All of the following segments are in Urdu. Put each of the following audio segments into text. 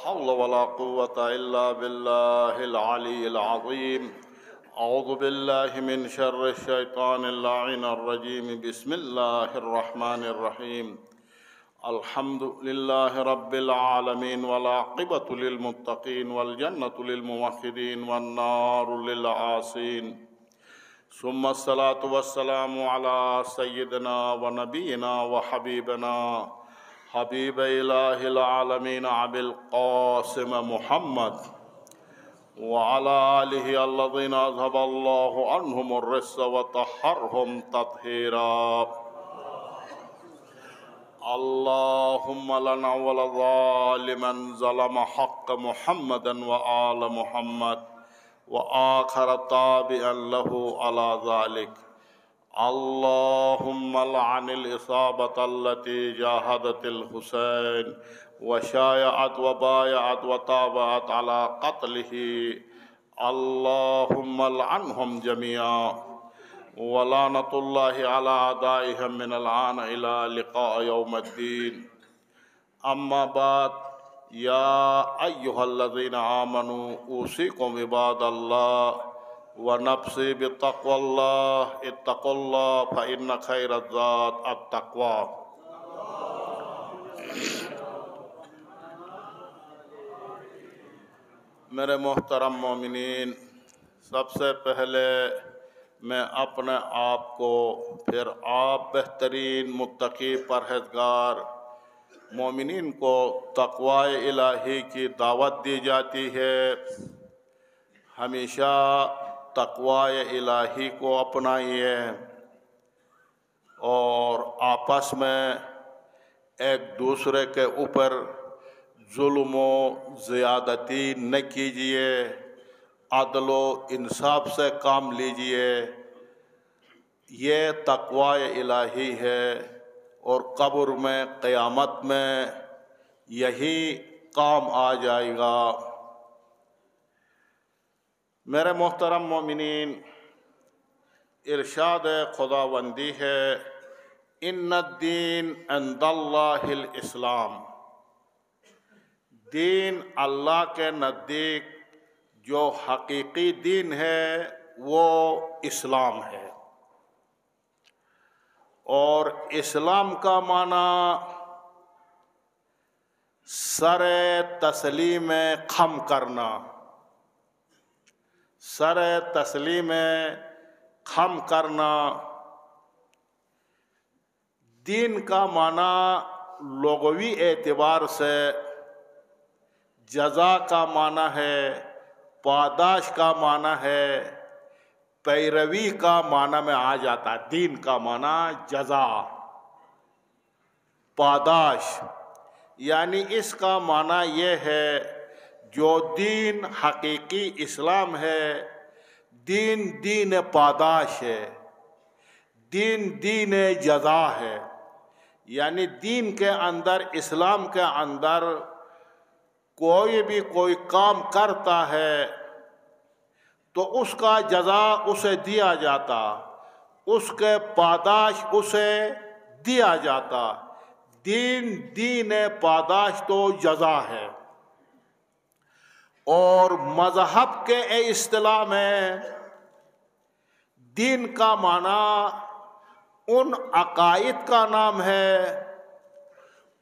حول ولا قوة إلا بالله العلي العظيم. أعوذ بالله من شر الشيطان اللعين الرجيم. بسم الله الرحمن الرحيم. الحمد لله رب العالمين والعاقبة للمتقين والجنة للموحدين والنار للعاصين. ثم الصلاة والسلام على سيدنا ونبينا وحبيبنا حبيب إله العالمين أبي القاسم محمد وعلى آله الذين أذهب الله عنهم الرجس وطهرهم تطهيرا. اللهم لنا ولظالما ظلم حق محمد وآل محمد وآخر تابعا له على ذلك. اللهم لعن الإصابة التي جاهدت الحسين وشايعت وبايعت وتابعت على قتله. اللهم لعنهم جميعا ولعنة الله على أعدائهم من الآن إلى لقاء يوم الدين. أما بعد، يا أيها الذين آمنوا أوصيكم عباد الله ونفسي بتقوى الله. اتقوا الله فإن خير الزاد التقوى. میرے محترم مومنین، سب سے پہلے میں اپنے آپ کو، پھر آپ بہترین متقی پرہیزگار مومنین کو تقوی الہی کی دعوت دی جاتی ہے. ہمیشہ تقوی الہی کو اپنائیے اور آپس میں ایک دوسرے کے اوپر ظلم و زیادتی نہ کیجیے، عدل و انصاف سے کام لیجیے. یہ تقوی الہی ہے اور قبر میں، قیامت میں یہی کام آ جائے گا. میرے محترم مومنین، ارشاد خداوندی ہے ان الدین عند اللہ الاسلام. دین اللہ کے نزدیک جو حقیقی دین ہے وہ اسلام ہے. اور اسلام کا معنی سر تسلیم خم کرنا. سر تسلیم خم کرنا. دین کا معنی لغوی اعتبار سے جزا کا معنی ہے، پاداش کا معنی ہے، پیروی کا معنی میں آ جاتا ہے. دین کا معنی جزا، پاداش، یعنی اس کا معنی یہ ہے جو دین حقیقی اسلام ہے، دین دین پاداش ہے، دین دین جزا ہے. یعنی دین کے اندر، اسلام کے اندر کوئی بھی کوئی کام کرتا ہے تو اس کا جزا اسے دیا جاتا، اس کے پاداش اسے دیا جاتا. دین دین پاداش تو جزا ہے. اور مذہب کے اصطلاح میں دین کا معنی ان عقائد کا نام ہے،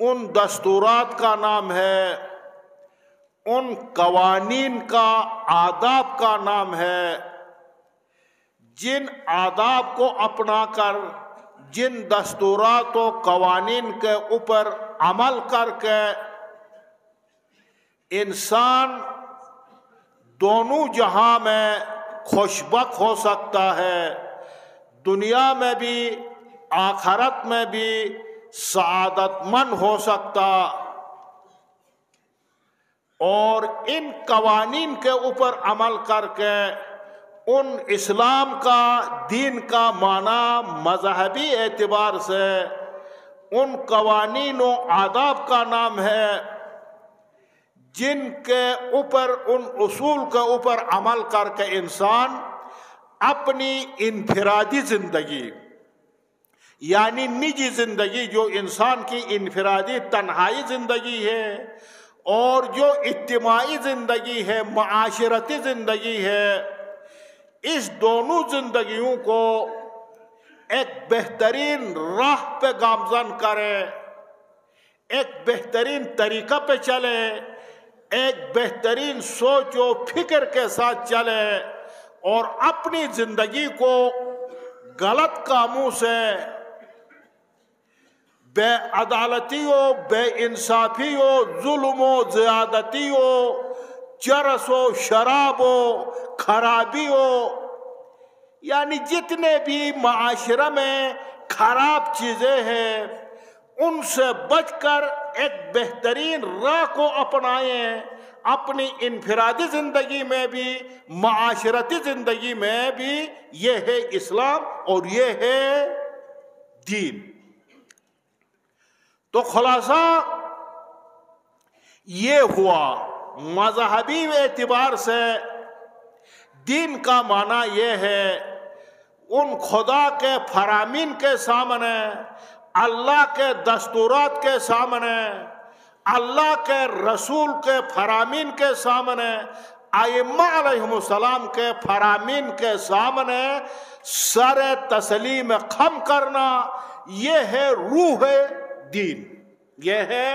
ان دستورات کا نام ہے، ان قوانین کا، آداب کا نام ہے، جن آداب کو اپنا کر، جن دستورات و قوانین کے اوپر عمل کر کے انسان دونوں جہاں میں خوشبخت ہو سکتا ہے، دنیا میں بھی آخرت میں بھی سعادت مند ہو سکتا. اور ان قوانین کے اوپر عمل کر کے ان اسلام کا، دین کا معنی مذہبی اعتبار سے ان قوانین و آداب کا نام ہے جن کے اوپر، ان اصول کے اوپر عمل کر کے انسان اپنی انفرادی زندگی، یعنی نجی زندگی، جو انسان کی انفرادی تنہائی زندگی ہے، اور جو اجتماعی زندگی ہے، معاشرتی زندگی ہے، اس دونوں زندگیوں کو ایک بہترین راہ پہ گامزن کرے، ایک بہترین طریقہ پہ چلے، ایک بہترین سوچ و فکر کے ساتھ چلے، اور اپنی زندگی کو غلط کاموں سے، بے عدالتی ہو، بے انصافی ہو، ظلم و زیادتی ہو، چرس و شراب ہو، خرابی ہو، یعنی جتنے بھی معاشرہ میں خراب چیزیں ہیں ان سے بچ کر ایک بہترین راہ کو اپنائیں، اپنی انفرادی زندگی میں بھی، معاشرتی زندگی میں بھی۔ یہ ہے اسلام اور یہ ہے دین۔ تو خلاصہ یہ ہوا، مذہبی اعتبار سے دین کا معنی یہ ہے ان خدا کے فرامین کے سامنے، اللہ کے دستورات کے سامنے، اللہ کے رسول کے فرامین کے سامنے، ائمہ علیہم السلام کے فرامین کے سامنے سر تسلیم خم کرنا، یہ ہے روح دین، یہ ہے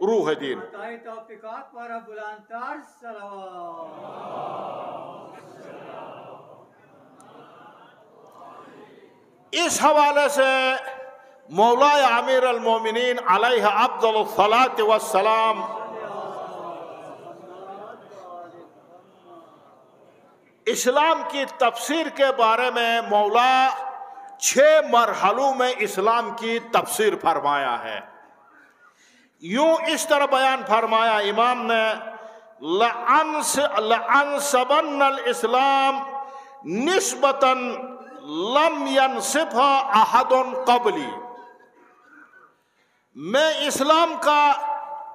روح دین۔ توفیقات پر بلندتر صلوات۔ اس حوالے سے مولا امیر المومنین علیہ افضل الصلاۃ والسلام اسلام کی تفسیر کے بارے میں مولا 6 مرحلوں میں اسلام کی تفسیر فرمایا ہے۔ یوں اس طرح بیان فرمایا امام نے، لَأَنْسَبَنَّ الْإِسْلَامِ نِسْبَةً لم ينصفها احد قبلی، میں اسلام کا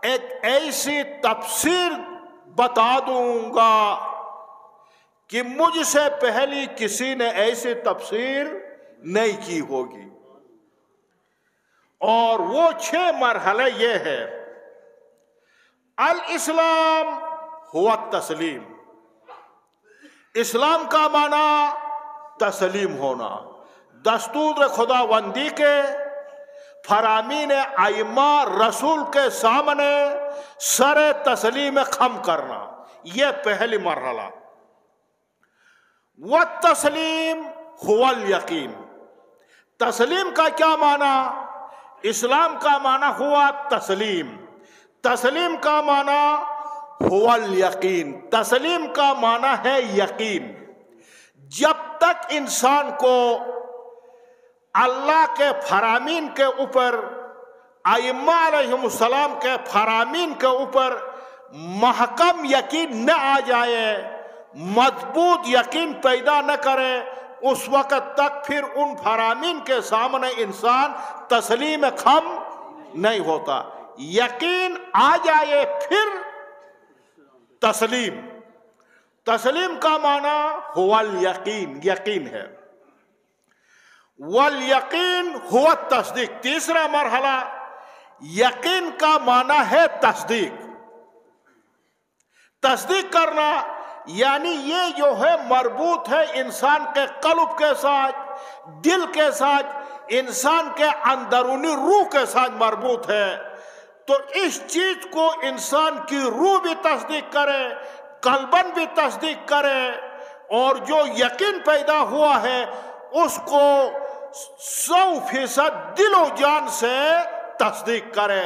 ایک ایسی تفسیر بتا دوں گا کہ مجھ سے پہلی کسی نے ایسی تفسیر نہیں کی ہوگی، اور وہ 6 مرحلے یہ ہے۔ الاسلام هو التسلیم، اسلام کا معنی تسلیم ہونا، دستور خداوندی کے، فرامین ائمہ رسول کے سامنے سر تسلیم خم کرنا، یہ پہلی مرحلہ۔ والتسلیم هو الیقین، تسلیم کا کیا معنی؟ اسلام کا معنی ہوا تسلیم، تسلیم کا معنی هو الیقین، تسلیم کا معنی ہے یقین۔ جب تک انسان کو اللہ کے فرامین کے اوپر، ائمہ علیہم السلام کے فرامین کے اوپر محکم یقین نہ آ جائے، مضبوط یقین پیدا نہ کرے، اس وقت تک پھر ان فرامین کے سامنے انسان تسلیم خم نہیں ہوتا۔ یقین آ جائے پھر تسلیم، تسلیم کا معنی ہوا الیقین، یقین ہے۔ والیقین ہوا تصدیق، تیسرا مرحلہ یقین کا معنی ہے تصدیق، تصدیق کرنا، یعنی یہ جو ہے مربوط ہے انسان کے قلب کے ساتھ، دل کے ساتھ، انسان کے اندرونی روح کے ساتھ مربوط ہے۔ تو اس چیز کو انسان کی روح بھی تصدیق کرے، قلباً بھی تصدیق کرے، اور جو یقین پیدا ہوا ہے اس کو 100% دل و جان سے تصدیق کرے۔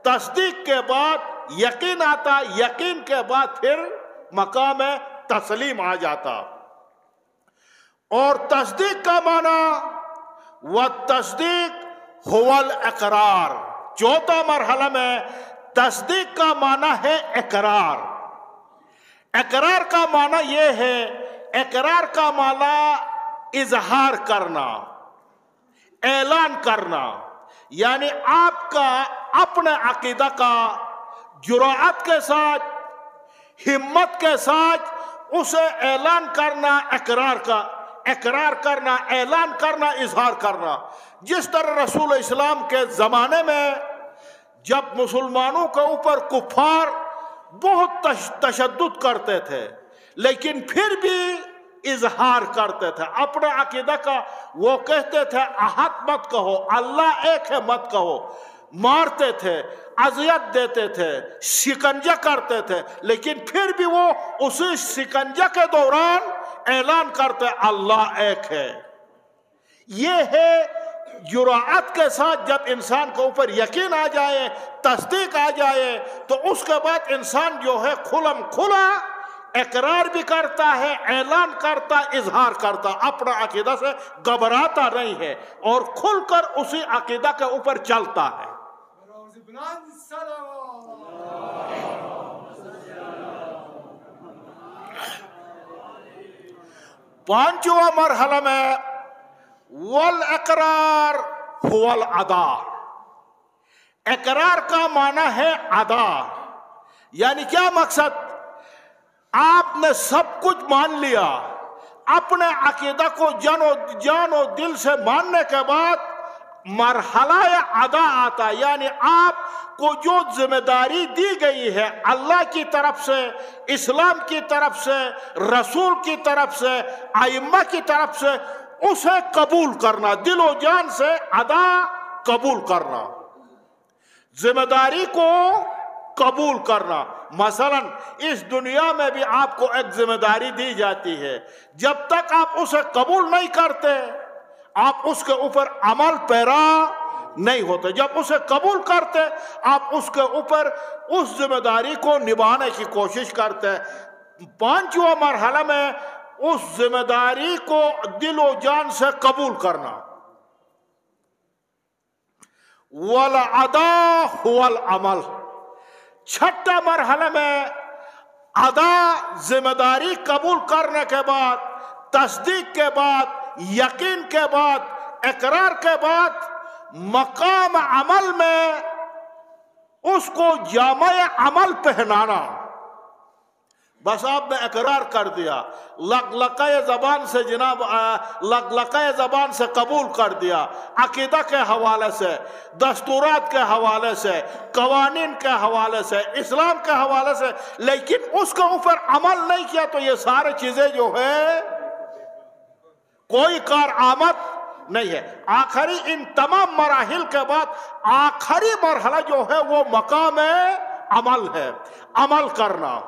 تصدیق کے بعد یقین آتا، یقین کے بعد پھر مقام تسلیم آ جاتا۔ اور تصدیق کا معنی والتصدیق هو الاقرار، چوتھا مرحلہ میں تصدیق کا معنی ہے اقرار۔ اقرار کا معنی یہ ہے، اقرار کا معنی اظہار کرنا، اعلان کرنا، یعنی آپ کا اپنے عقیدہ کا جرأت کے ساتھ، ہمت کے ساتھ اسے اعلان کرنا، اقرار کرنا، اعلان کرنا، اظہار کرنا۔ جس طرح رسول اسلام کے زمانے میں جب مسلمانوں کے اوپر کفار بہت تشدد کرتے تھے، لیکن پھر بھی اظہار کرتے تھے اپنے عقیدہ کا. وہ کہتے تھے احد مت کہو، اللہ ایک ہے مت کہو. مارتے تھے، اذیت دیتے تھے، شکنجہ کرتے تھے، لیکن پھر بھی وہ اسی شکنجہ کے دوران اعلان کرتے اللہ ایک ہے. یہ ہے جرأت کے ساتھ جب انسان کے اوپر یقین آ جائے، تصدیق آ جائے، تو اس کے بعد انسان جو ہے کھلم کھلا اقرار بھی کرتا ہے، اعلان کرتا، اظہار کرتا، اپنا عقیدہ سے گھبراتا نہیں ہے اور کھل کر اسی عقیدہ کے اوپر چلتا ہے. پانچواں مرحلہ میں والاقرار هو الادا. اقرار کا معنی ہے ادا، یعنی کیا مقصد؟ آپ نے سب کچھ مان لیا، اپنے عقیدہ کو جان و دل سے ماننے کے بعد مرحلہ ادا آتا، یعنی آپ کو جو ذمہ داری دی گئی ہے اللہ کی طرف سے، اسلام کی طرف سے، رسول کی طرف سے، ائمہ کی طرف سے، اسے قبول کرنا، دل و جان سے ادا قبول کرنا، ذمہ داری کو قبول کرنا. مثلا اس دنیا میں بھی آپ کو ایک ذمہ داری دی جاتی ہے، جب تک آپ اسے قبول نہیں کرتے آپ اس کے اوپر عمل پیرا نہیں ہوتے. جب اسے قبول کرتے آپ اس کے اوپر اس ذمہ داری کو نبھانے کی کوشش کرتے. پانچواں مرحلہ میں اس ذمہ داری کو دل و جان سے قبول کرنا. والادا هو العمل. چھٹا مرحلہ میں ادا، ذمہ داری قبول کرنے کے بعد، تصدیق کے بعد، یقین کے بعد، اقرار کے بعد، مقام عمل میں اس کو جامع عمل پہنانا. بس آپ نے اقرار کر دیا، لقلقہ زبان سے جناب لقلقہ زبان سے قبول کر دیا، عقیدہ کے حوالے سے، دستورات کے حوالے سے، قوانین کے حوالے سے، اسلام کے حوالے سے، لیکن اس کے اوپر عمل نہیں کیا تو یہ ساری چیزیں جو ہے کوئی کارآمد نہیں ہے. آخری ان تمام مراحل کے بعد آخری مرحلہ جو ہے وہ مقام عمل ہے، عمل کرنا.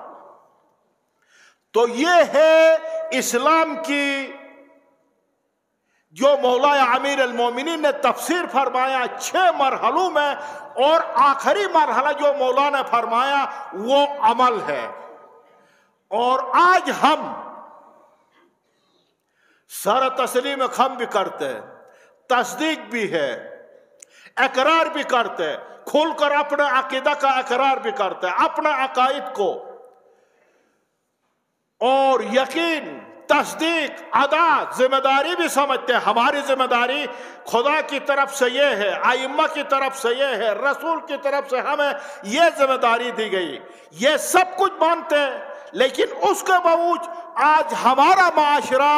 تو یہ ہے اسلام کی جو مولا امیر المومنین نے تفسیر فرمایا 6 مرحلوں میں، اور آخری مرحلہ جو مولا نے فرمایا وہ عمل ہے. اور آج ہم سر تسلیم خم بھی کرتے، تصدیق بھی ہے، اقرار بھی کرتے، کھل کر اپنے عقیدہ کا اقرار بھی کرتے، اپنے عقائد کو، اور یقین، تصدیق، ادا، ذمہ داری بھی سمجھتے ہیں. ہماری ذمہ داری خدا کی طرف سے یہ ہے، ائمہ کی طرف سے یہ ہے، رسول کی طرف سے ہمیں یہ ذمہ داری دی گئی. یہ سب کچھ مانتے ہیں، لیکن اس کے باوجود آج ہمارا معاشرہ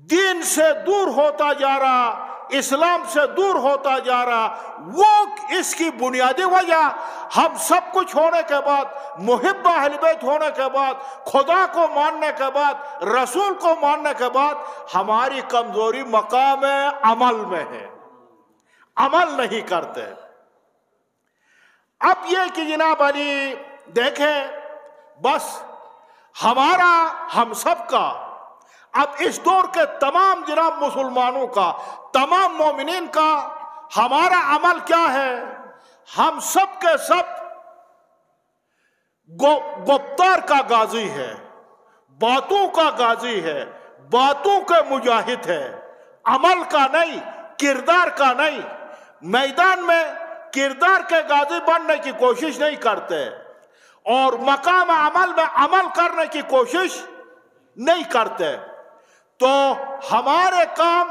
دین سے دور ہوتا جا رہا، اسلام سے دور ہوتا جا رہا. وہ اس کی بنیادی وجہ ہم سب کچھ ہونے کے بعد، محب اہل بیت ہونے کے بعد، خدا کو ماننے کے بعد، رسول کو ماننے کے بعد، ہماری کمزوری مقام عمل میں ہے، عمل نہیں کرتے. اب یہ کہ جناب علی دیکھیں، بس ہمارا، ہم سب کا، اب اس دور کے تمام جناب مسلمانوں کا، تمام مومنین کا ہمارا عمل کیا ہے؟ ہم سب کے سب گفتار کا غازی ہے، باتوں کا غازی ہے، باتوں کے مجاہد ہے، عمل کا نہیں، کردار کا نہیں. میدان میں کردار کے غازی بننے کی کوشش نہیں کرتے، اور مقام عمل میں عمل کرنے کی کوشش نہیں کرتے. تو ہمارے کام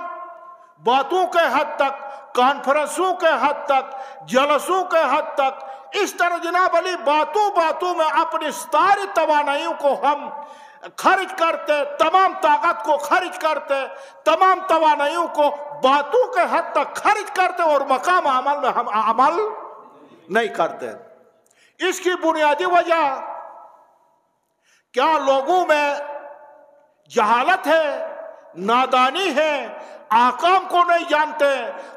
باتوں کے حد تک، کانفرنسوں کے حد تک، جلسوں کے حد تک، اس طرح جناب علی باتوں میں اپنی ساری توانائیوں کو ہم خرچ کرتے، تمام طاقت کو خرچ کرتے، تمام توانائیوں کو باتوں کے حد تک خرچ کرتے، اور مقام عمل میں ہم عمل نہیں کرتے. اس کی بنیادی وجہ کیا لوگوں میں جہالت ہے، نادانی ہے، احکام کو نہیں جانتے،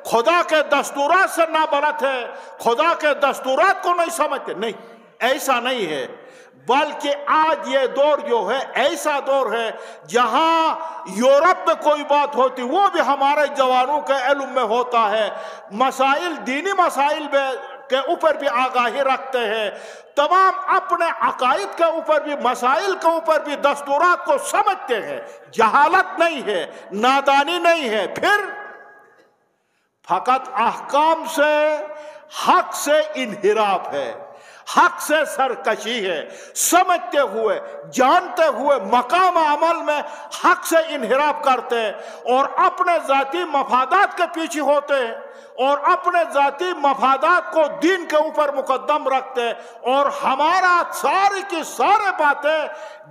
خدا کے دستورات سے نابلد ہے، خدا کے دستورات کو نہیں سمجھتے؟ نہیں، ایسا نہیں ہے، بلکہ آج یہ دور جو ہے ایسا دور ہے جہاں یورپ میں کوئی بات ہوتی وہ بھی ہمارے جوانوں کے علم میں ہوتا ہے، مسائل دینی مسائل کے اوپر بھی آگاہی رکھتے ہیں، تمام اپنے عقائد کے اوپر بھی، مسائل کے اوپر بھی دستورات کو سمجھتے ہیں، جہالت نہیں ہے، نادانی نہیں ہے، پھر فقط احکام سے، حق سے انحراف ہے، حق سے سرکشی ہے، سمجھتے ہوئے جانتے ہوئے مقام عمل میں حق سے انحراف کرتے ہیں اور اپنے ذاتی مفادات کے پیچھے ہوتے ہیں اور اپنے ذاتی مفادات کو دین کے اوپر مقدم رکھتے ہیں، اور ہمارا ساری کی سارے باتیں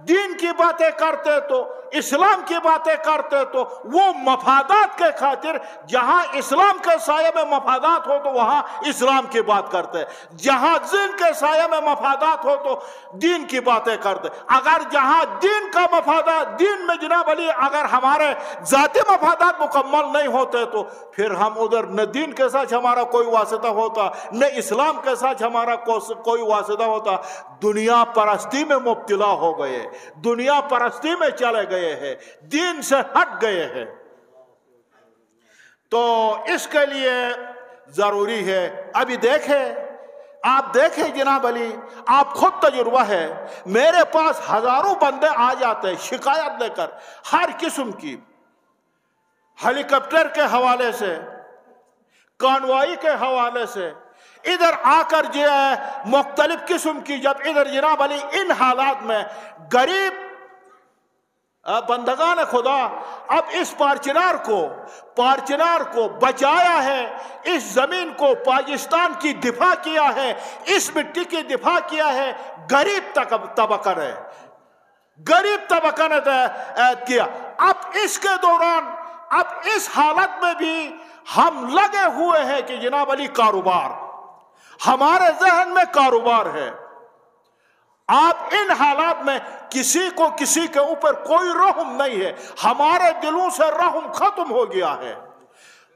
دین کی باتیں کرتے تو اسلام کی باتیں کرتے تو وہ مفادات کے خاطر جہاں اسلام کے سائے میں مفادات ہو تو وہاں اسلام کی بات کرتے، جہاں دین کے سائے میں مفادات ہو تو دین کی باتیں کرتے، اگر جہاں دین کا مفادات، دین میں جناب علی اگر ہمارے ذاتی مفادات مکمل نہیں ہوتے تو پھر ہم ادھر نہ دین کے ساتھ ہمارا کوئی واسطہ ہوتا، نہ اسلام کے ساتھ ہمارا کوئی واسطہ ہوتا، دنیا پرستی میں مبتلا ہو گئے، دنیا پرستی میں چلے گئے ہیں، دین سے ہٹ گئے ہیں۔ تو اس کے لیے ضروری ہے، ابھی آپ دیکھیں جناب علی، آپ خود تجربہ ہے، میرے پاس ہزاروں بندے آ جاتے ہیں شکایت لے کر، ہر قسم کی، ہیلی کاپٹر کے حوالے سے، کانوائی کے حوالے سے، ادھر آ کر جو ہے مختلف قسم کی، جب ادھر جناب علی ان حالات میں غریب بندگان خدا اب اس پارچنار کو بچایا ہے، اس زمین کو پاکستان کی دفاع کیا ہے، اس مٹی کی دفاع کیا ہے، غریب طبقہ نے، غریب طبقہ نے کیا، اب اس کے دوران، اب اس حالت میں بھی ہم لگے ہوئے ہیں کہ جناب علی کاروبار، ہمارے ذہن میں کاروبار ہے۔ آپ ان حالات میں کسی کو کسی کے اوپر کوئی رحم نہیں ہے، ہمارے دلوں سے رحم ختم ہو گیا ہے،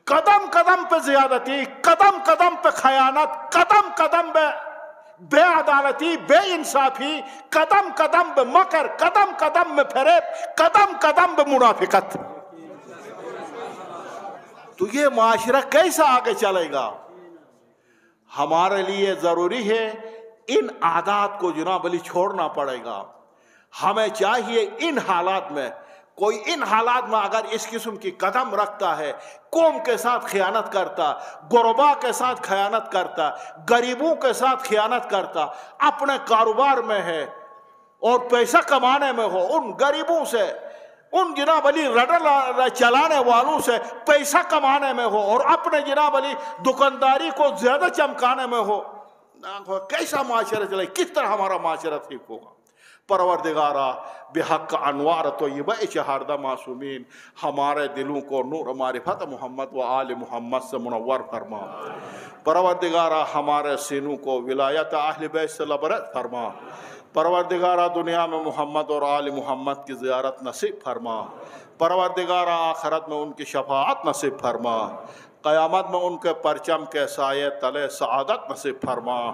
قدم قدم پہ زیادتی، قدم قدم پہ خیانت، قدم قدم پہ بے عدالتی، بے انصافی، قدم قدم پہ مکر، قدم قدم میں فریب، قدم قدم پہ منافقت، تو یہ معاشرہ کیسا آگے چلے گا؟ ہمارے لیے ضروری ہے ان عادات کو جناب علی چھوڑنا پڑے گا، ہمیں چاہیے ان حالات میں، کوئی ان حالات میں اگر اس قسم کی قدم رکھتا ہے، قوم کے ساتھ خیانت کرتا، غربا کے ساتھ خیانت کرتا، غریبوں کے ساتھ خیانت کرتا، اپنے کاروبار میں ہے اور پیسہ کمانے میں ہو، ان غریبوں سے، ان جناب علی رڈر چلانے والوں سے پیسہ کمانے میں ہو اور اپنے جناب علی دکانداری کو زیادہ چمکانے میں ہو، کیسا معاشرہ چلے، کس طرح ہمارا معاشرہ ٹھیک ہوگا؟ پروردگارا بحق انوار طیبہ چہاردہ معصومین ہمارے دلوں کو نور معرفت محمد و آل محمد سے منور فرما، پروردگارا ہمارے سینوں کو ولایت اہل بیت سے لبریز فرما، پروردگارا دنیا میں محمد اور آل محمد کی زیارت نصیب فرما، پروردگارا آخرت میں ان کی شفاعت نصیب فرما، قیامت میں ان کے پرچم کے سائے تلے سعادت نصیب فرما۔